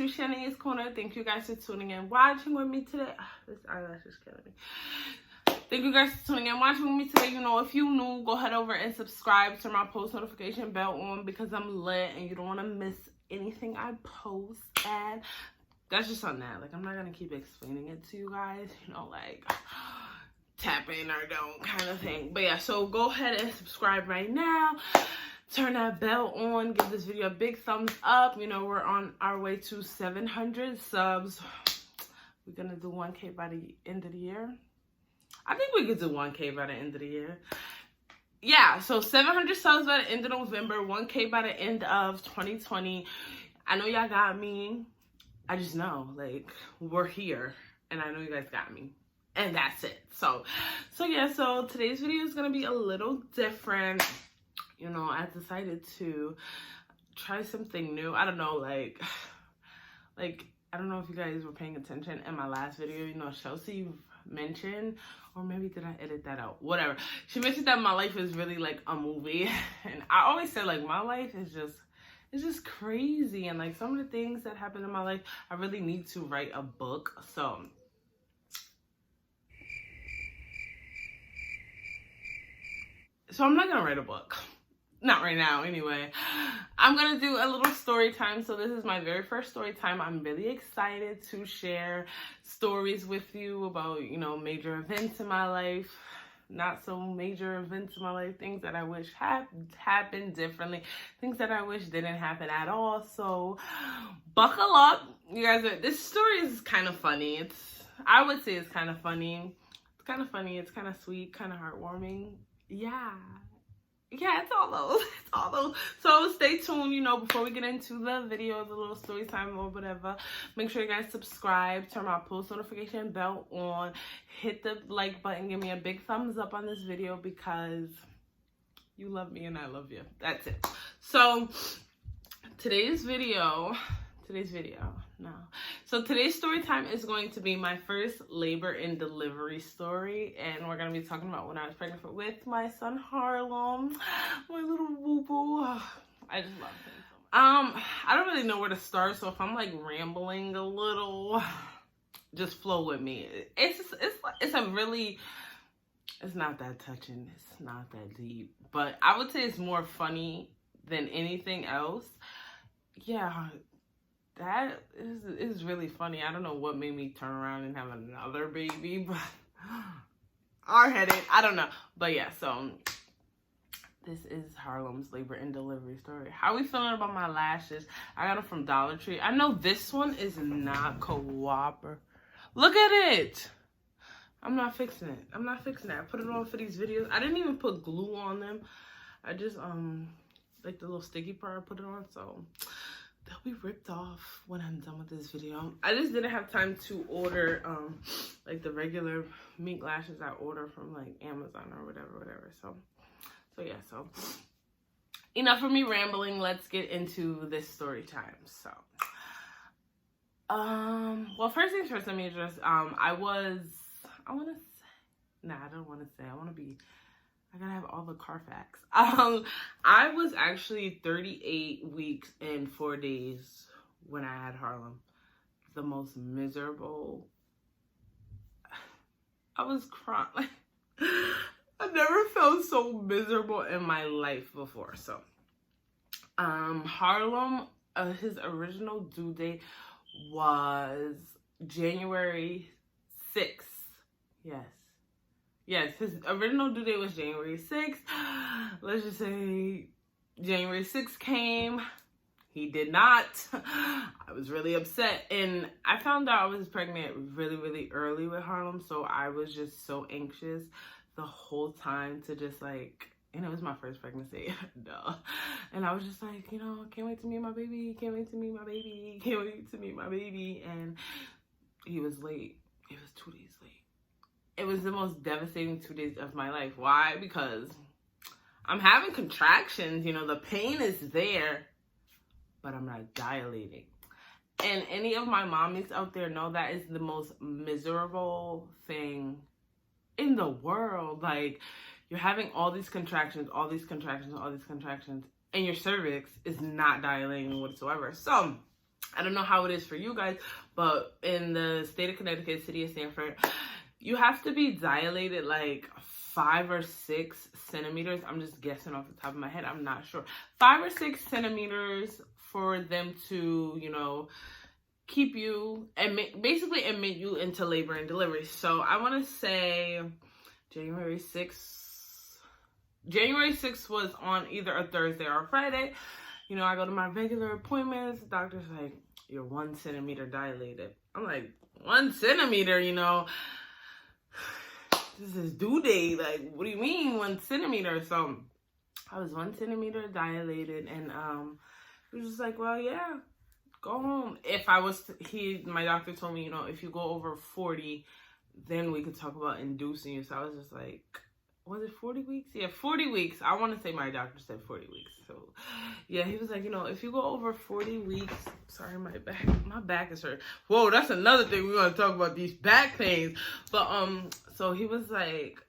to Shannay's Corner. Thank you guys for tuning in, watching with me today. This eyelash is killing me. Thank you guys for tuning in, watching with me today. You know, if you new, go ahead over and subscribe, turn my post notification bell on because I'm lit and you don't want to miss anything I post. And that's just on that. Like, I'm not going to keep explaining it to you guys, you know, like tap in or don't kind of thing. But yeah, so go ahead and subscribe right now. Turn that bell on. Give this video a big thumbs up. You know, we're on our way to 700 subs. We're going to do 1K by the end of the year. I think we could do 1K by the end of the year. Yeah, so 700 subs by the end of November, 1K by the end of 2020. I know y'all got me. I just know, like, we're here. And I know you guys got me. And that's it. So yeah, so today's video is going to be a little different. You know, I decided to try something new. I don't know, like, I don't know if you guys were paying attention in my last video. You know, Chelsea mentioned, or maybe did I edit that out? Whatever. She mentioned that my life is really like a movie. And I always say, like, my life is just crazy. And like some of the things that happen in my life, I really need to write a book. So I'm not gonna write a book. Not right now, anyway. I'm gonna do a little story time. So this is my very first story time. I'm really excited to share stories with you about, you know, major events in my life, not so major events in my life, things that I wish had happened differently, things that I wish didn't happen at all. So buckle up, you guys. This story is kind of funny. I would say it's kind of funny. It's kind of funny. It's kind of sweet, kind of heartwarming. Yeah, it's all those. It's all those. So stay tuned, you know, before we get into the video, the little story time or whatever. Make sure you guys subscribe, turn my post notification bell on, hit the like button, give me a big thumbs up on this video because you love me and I love you. That's it. So today's story time is going to be my first labor and delivery story, and we're going to be talking about when I was pregnant with my son Harlem, my little boo-boo. I just love him so much. I don't really know where to start, so if I'm like rambling a little, just flow with me. It's not that touching, it's not that deep, but I would say it's more funny than anything else. Yeah, that is really funny. I don't know what made me turn around and have another baby, but hard-headed, I don't know. But yeah, so this is Harlem's labor and delivery story. How we feeling about my lashes? I got them from Dollar Tree. I know this one is not cooperative. Look at it. I'm not fixing it. I put it on for these videos. I didn't even put glue on them. I just, like the little sticky part I put it on, so they'll be ripped off when I'm done with this video. I just didn't have time to order like the regular mink lashes I order from like Amazon or whatever. So yeah, so enough of me rambling. Let's get into this story time. So well, first things first, let me address I gotta have all the Carfax. I was actually 38 weeks and 4 days when I had Harlem. The most miserable. I was crying. I've never felt so miserable in my life before. So, Harlem, his original due date was January 6th. Yes, his original due date was January 6th. Let's just say January 6th came. He did not. I was really upset. And I found out I was pregnant really, really early with Harlem. So I was just so anxious the whole time to just like, and it was my first pregnancy. Duh. And I was just like, you know, can't wait to meet my baby. Can't wait to meet my baby. Can't wait to meet my baby. And he was late. It was 2 days late. It was the most devastating 2 days of my life. Why? Because I'm having contractions. You know, the pain is there, but I'm not dilating. And any of my mommies out there know that is the most miserable thing in the world. Like, you're having all these contractions, and your cervix is not dilating whatsoever. So I don't know how it is for you guys, but in the state of Connecticut, city of Stamford, you have to be dilated like 5 or 6 centimeters. I'm just guessing off the top of my head. I'm not sure. 5 or 6 centimeters for them to, you know, keep you and basically admit you into labor and delivery. So I want to say January 6th was on either a Thursday or a Friday. You know, I go to my regular appointments. The doctor's like, you're 1 centimeter dilated. I'm like, 1 centimeter, you know? This is due date. Like, what do you mean 1 centimeter? So I was 1 centimeter dilated, and he was just like, well, yeah, go home. If I was, my doctor told me, you know, if you go over 40, then we could talk about inducing you. So I was just like, was it 40 weeks? Yeah, 40 weeks. I want to say my doctor said 40 weeks. So yeah, he was like, you know, if you go over 40 weeks, sorry, my back is hurt. Whoa, that's another thing we're going to talk about, these back pains. But so he was like,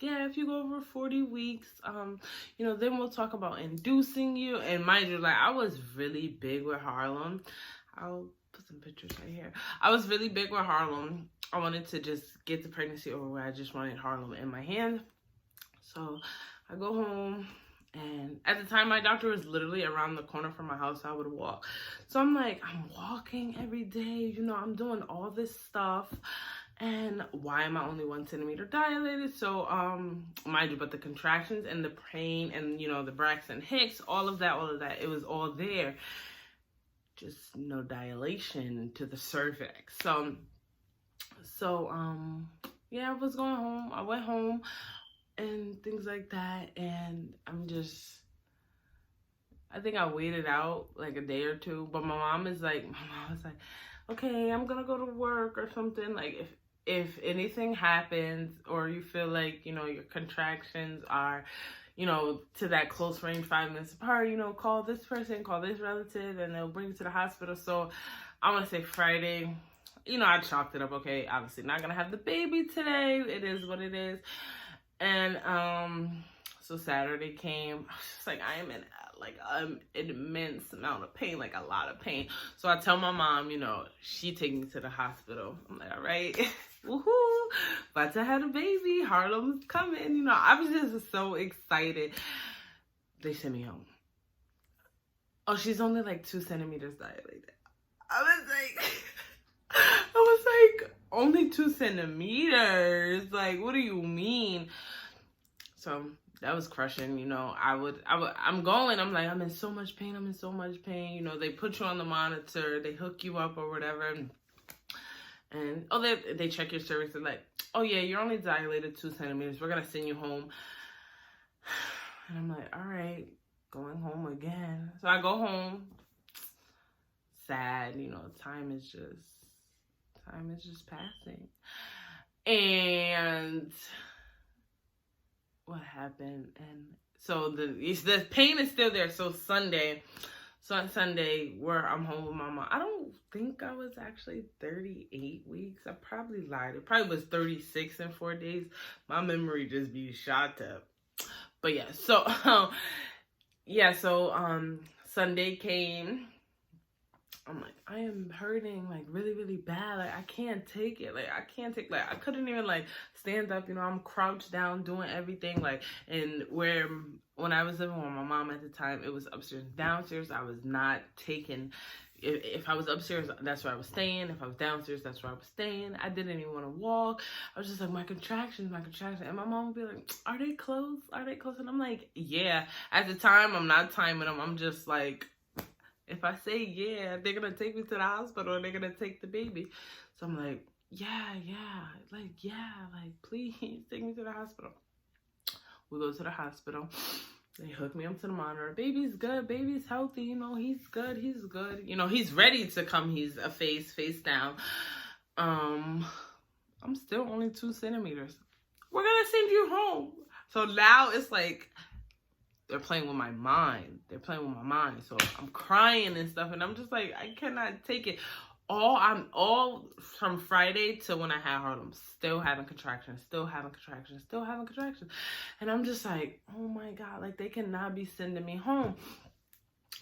yeah, if you go over 40 weeks, you know, then we'll talk about inducing you. And mind you, like, I was really big with Harlem. I'll put some pictures right here. I was really big with Harlem. I wanted to just get the pregnancy over with. I just wanted Harlem in my hand. So I go home, and at the time, my doctor was literally around the corner from my house. I would walk. So I'm like, I'm walking every day. You know, I'm doing all this stuff. And why am I only 1 centimeter dilated? So, mind you, but the contractions and the pain and, you know, the Braxton Hicks, all of that, it was all there. Just no dilation to the cervix. So, yeah, I was going home. I went home and things like that. And I think I waited out like a day or two. But my mom was like, okay, I'm going to go to work or something. Like, if anything happens or you feel like, you know, your contractions are, you know, to that close range, 5 minutes apart, you know, call this person, call this relative, and they'll bring you to the hospital. So I want to say Friday, you know, I chalked it up. Okay, obviously not going to have the baby today. It is what it is. And so Saturday came. I was just like, I am in like an immense amount of pain, like a lot of pain. So I tell my mom, you know, she take me to the hospital. I'm like, all right, woohoo, about to have a baby. Harlem's coming. You know, I was just so excited. They sent me home. Oh, she's only like 2 centimeters dilated. I was like, only 2 centimeters? Like, what do you mean? So that was crushing, you know. I'm going, I'm like, I'm in so much pain, you know. They put you on the monitor, they hook you up or whatever, and oh, they check your cervix. They're like, oh yeah, you're only dilated 2 centimeters, we're gonna send you home. And I'm like, all right, going home again. So I go home, sad, you know. Time is just passing. And what happened? And so the pain is still there. So on Sunday, where I'm home with my mom, I don't think I was actually 38 weeks. I probably lied. It probably was 36 in 4 days. My memory just be shot up. But yeah, so Sunday came. I'm like, I am hurting like really, really bad. Like, I can't take it. Like, I couldn't even like stand up, you know. I'm crouched down doing everything. Like, and when I was living with my mom at the time, it was upstairs and downstairs. I was not taking, if I was upstairs, that's where I was staying. If I was downstairs, that's where I was staying. I didn't even want to walk. I was just like, my contractions. And my mom would be like, are they close? And I'm like, yeah. At the time, I'm not timing them. I'm just like, if I say yeah, they're going to take me to the hospital or they're going to take the baby. So I'm like, yeah, please take me to the hospital. We go to the hospital. They hook me up to the monitor. Baby's good. Baby's healthy. You know, he's good. You know, he's ready to come. He's a face down. I'm still only 2 centimeters. We're going to send you home. So now it's like, they're playing with my mind. So I'm crying and stuff. And I'm just like, I cannot take it. All from Friday to when I had Harlem, still having contractions. And I'm just like, oh my God, like, they cannot be sending me home.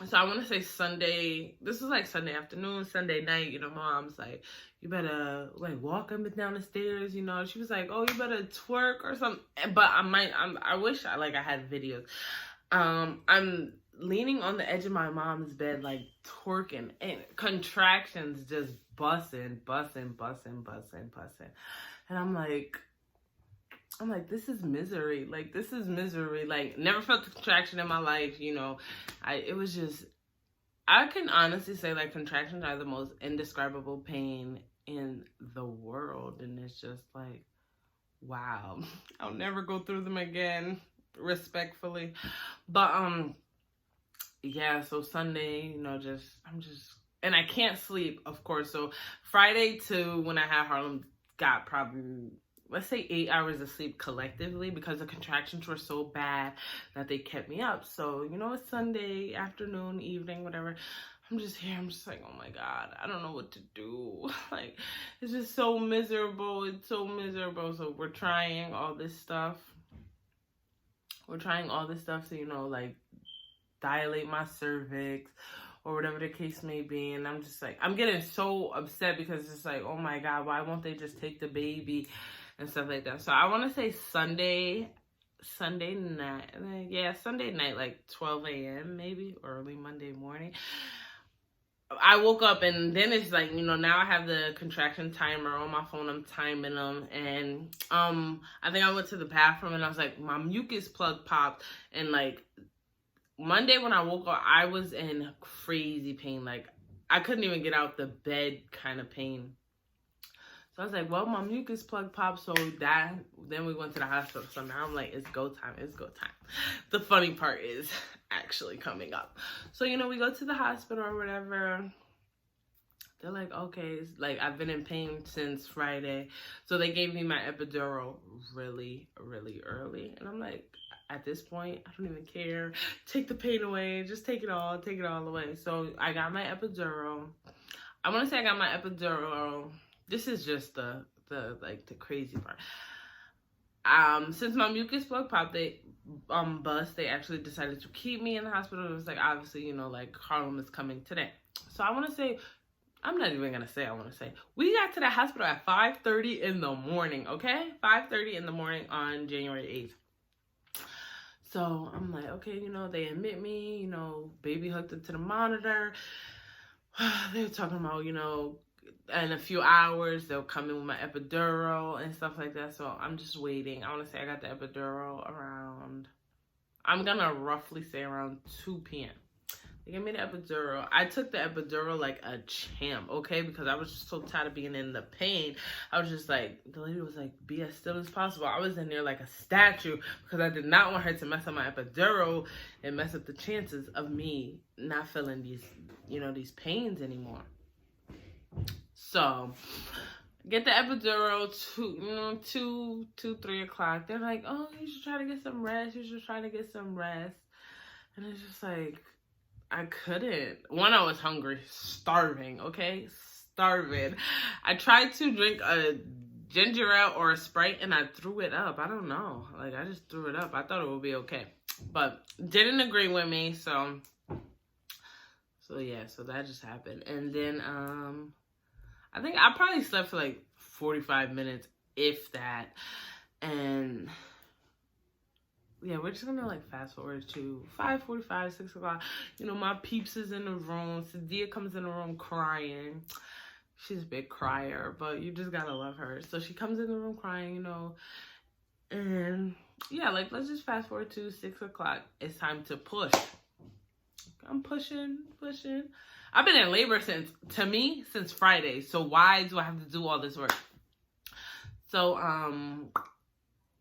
So I want to say Sunday, this was like Sunday afternoon, Sunday night, you know, Mom's like, you better like walk up and down the stairs, you know. She was like, oh, you better twerk or something. But I wish I had videos. I'm leaning on the edge of my mom's bed, like twerking, and contractions just busting. And I'm like, this is misery. Like, this is misery. Like, never felt a contraction in my life, you know. It was just, I can honestly say, like, contractions are the most indescribable pain in the world. And it's just like, wow. I'll never go through them again, respectfully. But, yeah, so Sunday, you know, and I can't sleep, of course. So Friday to when I had Harlem, got probably, let's say 8 hours of sleep collectively, because the contractions were so bad that they kept me up. So, you know, it's Sunday afternoon, evening, whatever. I'm just here. I'm just like, oh my God, I don't know what to do. Like, it's just so miserable. It's so miserable. So we're trying all this stuff. So, you know, like, dilate my cervix or whatever the case may be. And I'm just like, I'm getting so upset because it's like, oh my God, why won't they just take the baby and stuff like that? So I want to say Sunday night. Yeah, Sunday night, like 12 a.m. maybe, early Monday morning. I woke up, and then it's like, you know, now I have the contraction timer on my phone. I'm timing them, and I think I went to the bathroom, and I was like, my mucus plug popped, and like Monday when I woke up, I was in crazy pain. Like, I couldn't even get out the bed kind of pain. So I was like, well, my mucus plug popped, so then we went to the hospital. So now I'm like, it's go time. The funny part is actually coming up. So, you know, we go to the hospital or whatever. They're like, okay, it's like, I've been in pain since Friday. So they gave me my epidural really, really early. And I'm like, at this point, I don't even care. Take the pain away. Just take it all away. So I got my epidural. I want to say I got my epidural. This is just the crazy part. Since my mucus plug popped, they actually decided to keep me in the hospital. It was like, obviously, you know, like, Harlem is coming today. So I want to say, I'm not even gonna say I want to say, we got to the hospital at 5:30 in the morning, okay? 5:30 in the morning on January 8th. So I'm like, okay, you know, they admit me, you know, baby hooked up to the monitor. They were talking about, you know, in a few hours, they'll come in with my epidural and stuff like that. So I'm just waiting. I want to say I got the epidural around, I'm going to roughly say around 2 p.m. They gave me the epidural. I took the epidural like a champ, okay? Because I was just so tired of being in the pain. I was just like, the lady was like, be as still as possible. I was in there like a statue because I did not want her to mess up my epidural and mess up the chances of me not feeling these, you know, these pains anymore. So, get the epidural 3 o'clock. They're like, oh, you should try to get some rest. And it's just like, I couldn't. One, I was hungry, starving, okay? Starving. I tried to drink a ginger ale or a Sprite, and I threw it up. I don't know. Like, I just threw it up. I thought it would be okay. But didn't agree with me, so yeah, so that just happened. And then, I think I probably slept for like 45 minutes, if that. And yeah, we're just gonna like fast forward to 5:45, 6 o'clock. You know, my peeps is in the room. Sadia comes in the room crying. She's a big crier, but you just gotta love her. So she comes in the room crying, you know. And yeah, like, let's just fast forward to 6 o'clock. It's time to push. I'm pushing. I've been in labor since Friday. So why do I have to do all this work? So,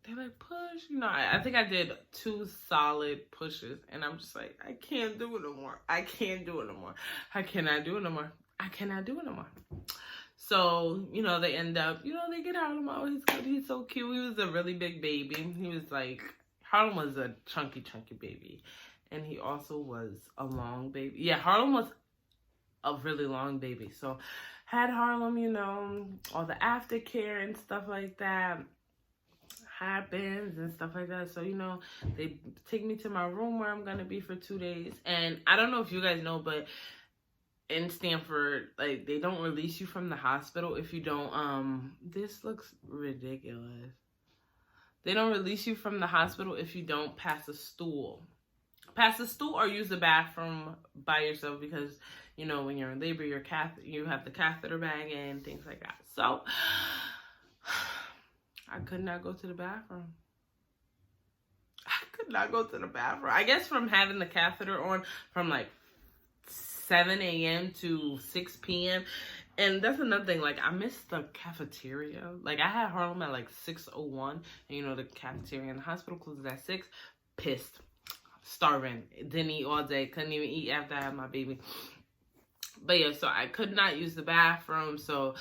they're like, push. You know, I think I did 2 solid pushes. And I'm just like, I can't do it no more. I cannot do it no more. So, you know, they end up, you know, they get Harlem out. He's good. He's so cute. He was a really big baby. He was like, Harlem was a chunky baby. And he also was a long baby. Yeah, Harlem was a really long baby. So had Harlem, you know, all the aftercare and stuff like that. happens and stuff like that. So, you know, they take me to my room where I'm going to be for 2 days. And I don't know if you guys know, but in Stanford, like, they don't release you from the hospital if you don't, this looks ridiculous. They don't release you from the hospital if you don't pass a stool. Pass a stool or use the bathroom by yourself because, you know, when you're in labor, you have the catheter bag and things like that. So, I could not go to the bathroom. I could not go to the bathroom. I guess from having the catheter on from like 7 a.m. to 6 p.m. And that's another thing. Like, I missed the cafeteria. Like, I had Harlem at like 6:01. And, you know, the cafeteria in the hospital closes at 6. Pissed. Starving. Didn't eat all day. Couldn't even eat after I had my baby. But, yeah, so I could not use the bathroom. So,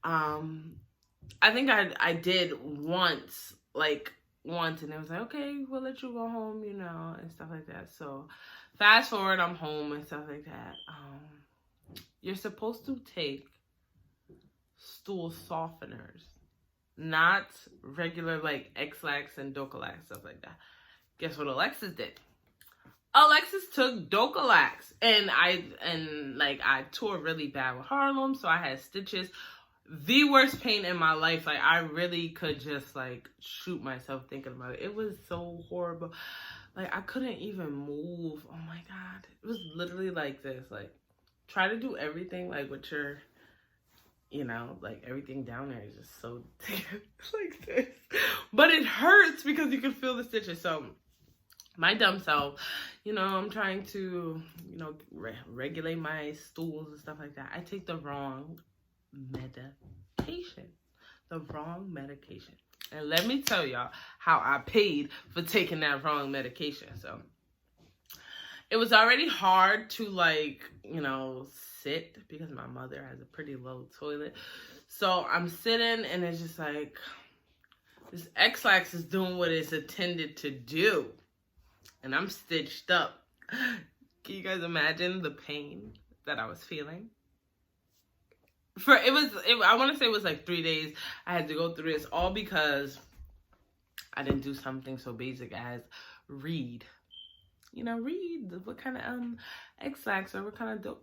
I think I did once. And it was like, okay, we'll let you go home, you know, and stuff like that. So, fast forward, I'm home and stuff like that. You're supposed to take stool softeners, not regular like X-Lax and Docalax, stuff like that. Guess what Alexis did? Alexis took Docalax, and I tore really bad with Harlem, so I had stitches. The worst pain in my life. Like, I really could just like shoot myself thinking about it. It was so horrible. Like, I couldn't even move. Oh my God. It was literally like this. Like, try to do everything like with your, you know, like everything down there is just so like this. But it hurts because you can feel the stitches. So, my dumb self, you know, I'm trying to, you know, regulate my stools and stuff like that. I take the wrong medication. The wrong medication. And let me tell y'all how I paid for taking that wrong medication. So, it was already hard to, like, you know, sit because my mother has a pretty low toilet. So, I'm sitting and it's just like, this X-Lax is doing what it's intended to do. And I'm stitched up. Can you guys imagine the pain that I was feeling? I want to say it was like 3 days I had to go through this, all because I didn't do something so basic as read. You know, read what kind of X-Lax or what kind of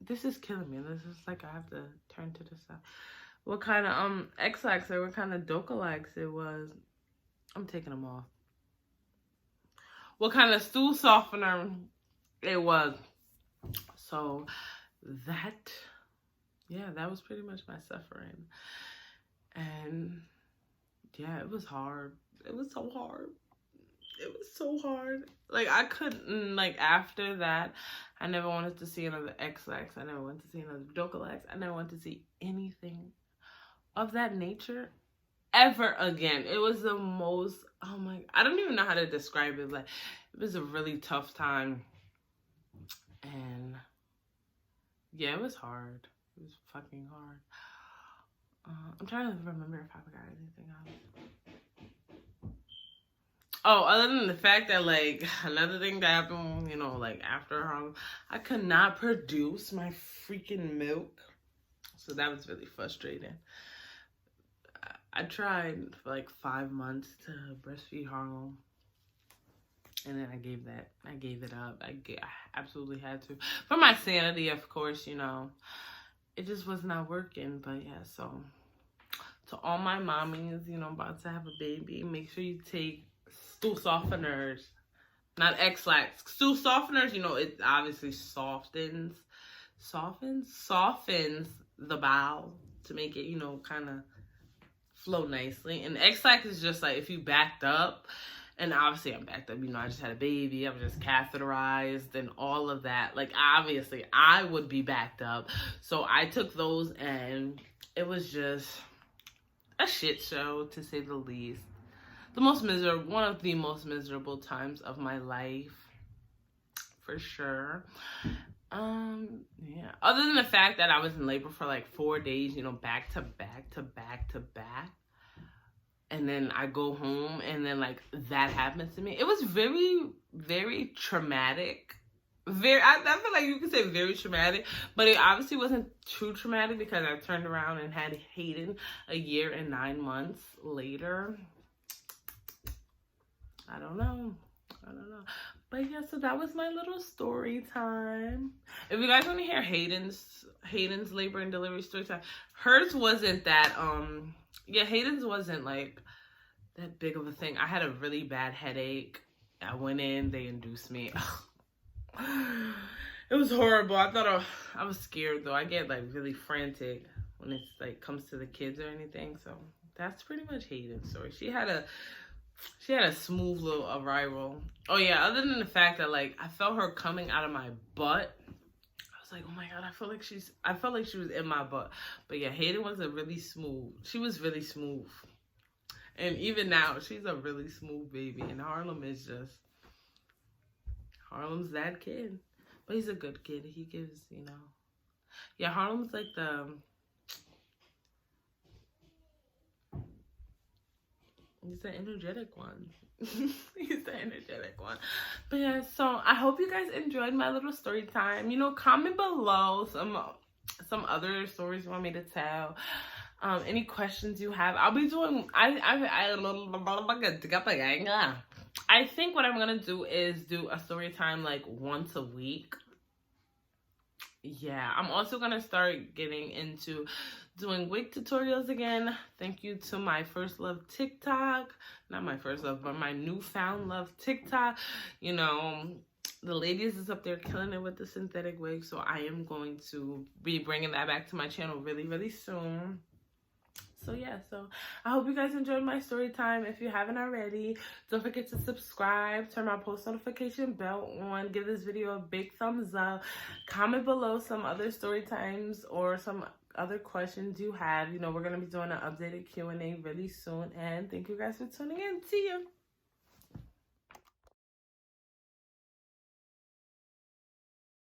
this is killing me. This is like I have to turn to the side. What kind of X-Lax or what kind of Docalax it was. I'm taking them off. What kind of stool softener it was. So that was pretty much my suffering. And yeah, it was hard. It was so hard. It was so hard. Like, I couldn't, like, after that, I never wanted to see another X-Lax. I never wanted to see another Docalax. I never wanted to see anything of that nature ever again. It was the most, oh my, I don't even know how to describe it. Like, it was a really tough time. And yeah, it was hard. It was fucking hard. I'm trying to remember if I forgot anything else. Oh, other than the fact that, like, another thing that happened, you know, like, after I could not produce my freaking milk. So that was really frustrating. I tried for like 5 months to breastfeed Harlem. And then I gave it up. I absolutely had to. For my sanity, of course, you know. It just was not working. But yeah, so to all my mommies, you know, about to have a baby, make sure you take stool softeners. Not X-Lax. Stool softeners, you know, it obviously softens the bowel to make it, you know, kind of flow nicely. And X-Lax is just like if you backed up. And obviously I'm backed up, you know, I just had a baby, I'm just catheterized and all of that. Like, obviously, I would be backed up. So I took those and it was just a shit show, to say the least. One of the most miserable times of my life, for sure. Yeah. Other than the fact that I was in labor for like 4 days, you know, back to back to back to back. And then I go home and then like that happens to me. It was very, very traumatic. I feel like you could say very traumatic, but it obviously wasn't too traumatic because I turned around and had Hayden a year and 9 months later. I don't know. But yeah, so that was my little story time. If you guys want to hear Hayden's labor and delivery story time, hers wasn't that yeah, Hayden's wasn't like that big of a thing. I had a really bad headache. I went in, they induced me. It was horrible. I was scared though. I get like really frantic when it's like comes to the kids or anything. So that's pretty much Hayden's story. She had a smooth little arrival. Oh yeah, other than the fact that like I felt her coming out of my butt. I was like, oh my god, I felt like she was in my butt. But yeah, Hayden was she was really smooth. And even now, she's a really smooth baby. And Harlem's that kid. But he's a good kid. He gives, yeah, Harlem's like he's the energetic one. He's the energetic one. But yeah, so I hope you guys enjoyed my little story time. Comment below some other stories you want me to tell. Any questions you have. I'll be doing I think what I'm gonna do is do a story time like once a week. Yeah, I'm also gonna start getting into doing wig tutorials again. Thank you to my first love TikTok. Not my first love, but my newfound love TikTok. The ladies is up there killing it with the synthetic wig. So I am going to be bringing that back to my channel really, really soon. So yeah, so I hope you guys enjoyed my story time. If you haven't already, don't forget to subscribe, turn my post notification bell on, give this video a big thumbs up, comment below some other story times or some other questions you have. We're going to be doing an updated Q&A really soon. And thank you guys for tuning in. See you.